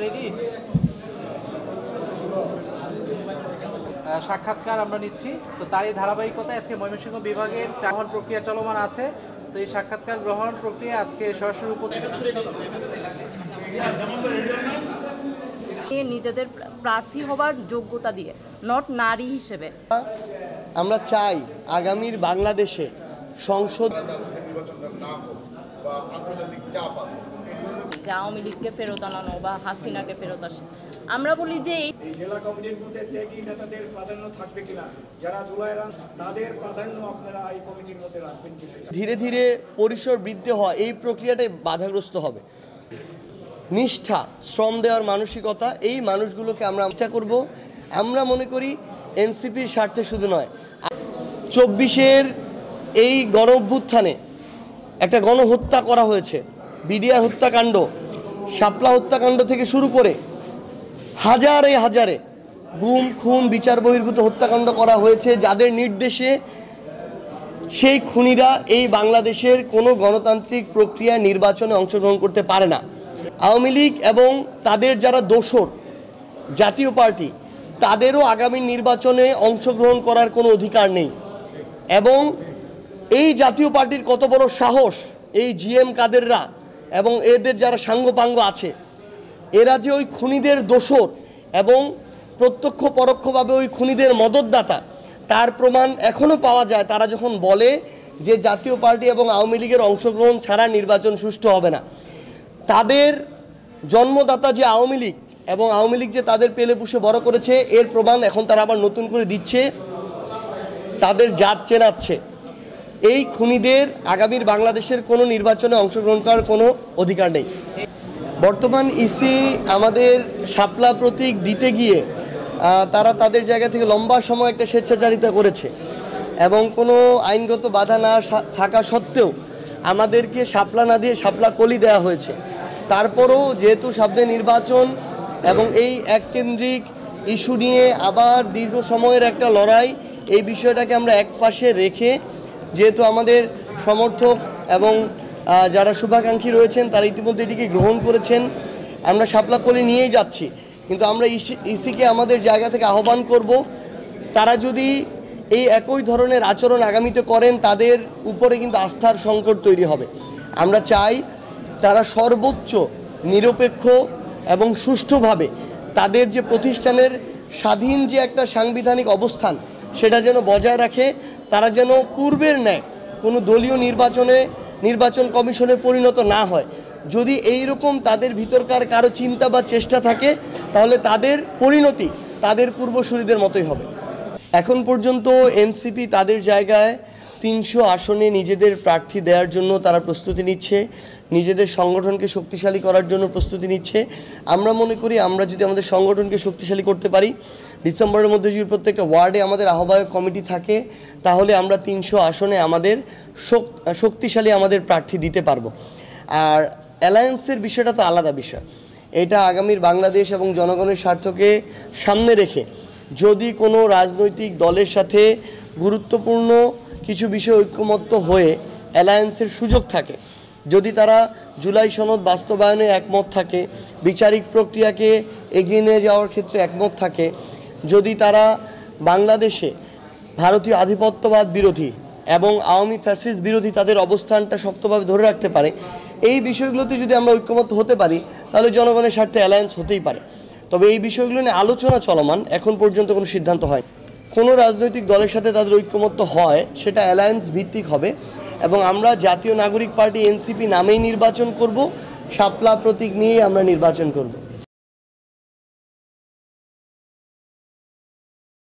Ready? সাক্ষাৎকার আমরা নিচ্ছি। তো তারই ধারাবাহিকতায় আজকে ময়মনসিংহ বিভাগের গ্রহণ প্রক্রিয়া চলমান আছে। তো এই সাক্ষাৎকার গ্রহণ প্রক্রিয়া আজকে সরাসরি উপস্থিত নিজেদের প্রার্থী হবার যোগ্যতা দিয়ে, নট নারী হিসেবে। আমরা চাই আগামীর বাংলাদেশে সংসদ আওয়ামী লীগকে ফেরত আনানো বা হাসিনাকে ফেরত আসে। আমরা বলি যে এই জেলা কমিটির মধ্যে ত্যাগী নেতাদের প্রাধান্য থাকবে কিনা, যারা জুলাইয়ের তাদের প্রাধান্য আপনারা এই কমিটির মধ্যে রাখবেন কিনা। ধীরে ধীরে পরিসর বৃদ্ধি হয়, এই প্রক্রিয়াটাই বাধাগ্রস্ত হবে। নিষ্ঠা, শ্রম দেওয়ার মানসিকতা, এই মানুষগুলোকে আমরা চেষ্টা করব। আমরা মনে করি এনসিপির স্বার্থে শুধু নয়, 24-এর এই গণ অভ্যুত্থানে একটা গণহত্যা করা হয়েছে। বিডিআর হত্যাকাণ্ড, শাপলা হত্যাকাণ্ড থেকে শুরু করে হাজারে হাজারে গুম খুন বিচার বহির্ভূত হত্যাকাণ্ড করা হয়েছে, যাদের নির্দেশে সেই খুনিরা এই বাংলাদেশের কোনো গণতান্ত্রিক প্রক্রিয়া নির্বাচনে অংশগ্রহণ করতে পারে না। আওয়ামী লীগ এবং তাদের যারা দোসর জাতীয় পার্টি, তাদেরও আগামী নির্বাচনে অংশগ্রহণ করার কোনো অধিকার নেই। এবং এই জাতীয় পার্টির কত বড় সাহস, এই জিএম কাদেররা এবং এদের যারা সাঙ্গপাঙ্গ আছে, এরা যে ওই খুনিদের দোসর এবং প্রত্যক্ষ পরোক্ষভাবে ওই খুনিদের মদতদাতা, তার প্রমাণ এখনও পাওয়া যায়। তারা যখন বলে যে জাতীয় পার্টি এবং আওয়ামী লীগের অংশগ্রহণ ছাড়া নির্বাচন সুষ্ঠু হবে না, তাদের জন্মদাতা যে আওয়ামী লীগ এবং আওয়ামী লীগ যে তাদের পেলে পুষে বড় করেছে, এর প্রমাণ এখন তারা আবার নতুন করে দিচ্ছে, তাদের জাত চেনাচ্ছে। এই খুনিদের আগামীর বাংলাদেশের কোনো নির্বাচনে অংশগ্রহণ করার কোনো অধিকার নেই। বর্তমান ইসি আমাদের শাপলা প্রতীক দিতে গিয়ে তারা তাদের জায়গা থেকে লম্বা সময় একটা স্বেচ্ছাচারিতা করেছে এবং কোনো আইনগত বাধা না থাকা সত্ত্বেও আমাদেরকে শাপলা না দিয়ে শাপলা কলি দেওয়া হয়েছে। তারপরও যেহেতু সামনে নির্বাচন এবং এই এককেন্দ্রিক ইস্যু নিয়ে আবার দীর্ঘ সময়ের একটা লড়াই, এই বিষয়টাকে আমরা একপাশে রেখে, যেহেতু আমাদের সমর্থক এবং যারা শুভাকাঙ্ক্ষী রয়েছেন তারা ইতিমধ্যে এটিকে গ্রহণ করেছেন, আমরা শাপলা কলি নিয়েই যাচ্ছি। কিন্তু আমরা ইসিকে আমাদের জায়গা থেকে আহ্বান করব, তারা যদি এই একই ধরনের আচরণ আগামীতে করেন, তাদের উপরে কিন্তু আস্থার সংকট তৈরি হবে। আমরা চাই তারা সর্বোচ্চ নিরপেক্ষ এবং সুষ্ঠুভাবে তাদের যে প্রতিষ্ঠানের স্বাধীন যে একটা সাংবিধানিক অবস্থান, সেটা যেন বজায় রাখে। তারা যেন পূর্বের ন্যায় কোনো দলীয় নির্বাচন কমিশনে পরিণত না হয়। যদি এই রকম তাদের ভিতরকার কারো চিন্তা বা চেষ্টা থাকে, তাহলে তাদের পরিণতি তাদের পূর্বসূরিদের মতোই হবে। এখন পর্যন্ত এনসিপি তাদের জায়গায় 300 আসনে নিজেদের প্রার্থী দেওয়ার জন্য তারা প্রস্তুতি নিচ্ছে, নিজেদের সংগঠনকে শক্তিশালী করার জন্য প্রস্তুতি নিচ্ছে। আমরা মনে করি আমরা যদি আমাদের সংগঠনকে শক্তিশালী করতে পারি, ডিসেম্বরের মধ্যে যদি প্রত্যেকটা ওয়ার্ডে আমাদের আহ্বায়ক কমিটি থাকে, তাহলে আমরা 300 আসনে আমাদের শক্তিশালী আমাদের প্রার্থী দিতে পারবো। আর অ্যালায়েন্সের বিষয়টা তো আলাদা বিষয়। এটা আগামীর বাংলাদেশ এবং জনগণের স্বার্থকে সামনে রেখে যদি কোনো রাজনৈতিক দলের সাথে গুরুত্বপূর্ণ কিছু বিষয় ঐক্যমত্য হয়ে অ্যালায়েন্সের সুযোগ থাকে, যদি তারা জুলাই সনদ বাস্তবায়নে একমত থাকে, বিচারিক প্রক্রিয়াকে এগিয়ে নিয়ে যাওয়ার ক্ষেত্রে একমত থাকে, যদি তারা বাংলাদেশে ভারতীয় আধিপত্যবাদ বিরোধী এবং আওয়ামী ফ্যাসিস্ট বিরোধী তাদের অবস্থানটা শক্তভাবে ধরে রাখতে পারে, এই বিষয়গুলোতে যদি আমরা ঐক্যমত্য হতে পারি, তাহলে জনগণের স্বার্থে অ্যালায়েন্স হতেই পারে। তবে এই বিষয়গুলো নিয়ে আলোচনা চলমান, এখন পর্যন্ত কোনো সিদ্ধান্ত হয়। কোনো রাজনৈতিক দলের সাথে তাদের ঐক্যমত্য হয়, সেটা অ্যালায়েন্স ভিত্তিক হবে এবং আমরা জাতীয় নাগরিক পার্টি এনসিপি নামেই নির্বাচন করব, শাপলা প্রতীক নিয়েই আমরা নির্বাচন করব।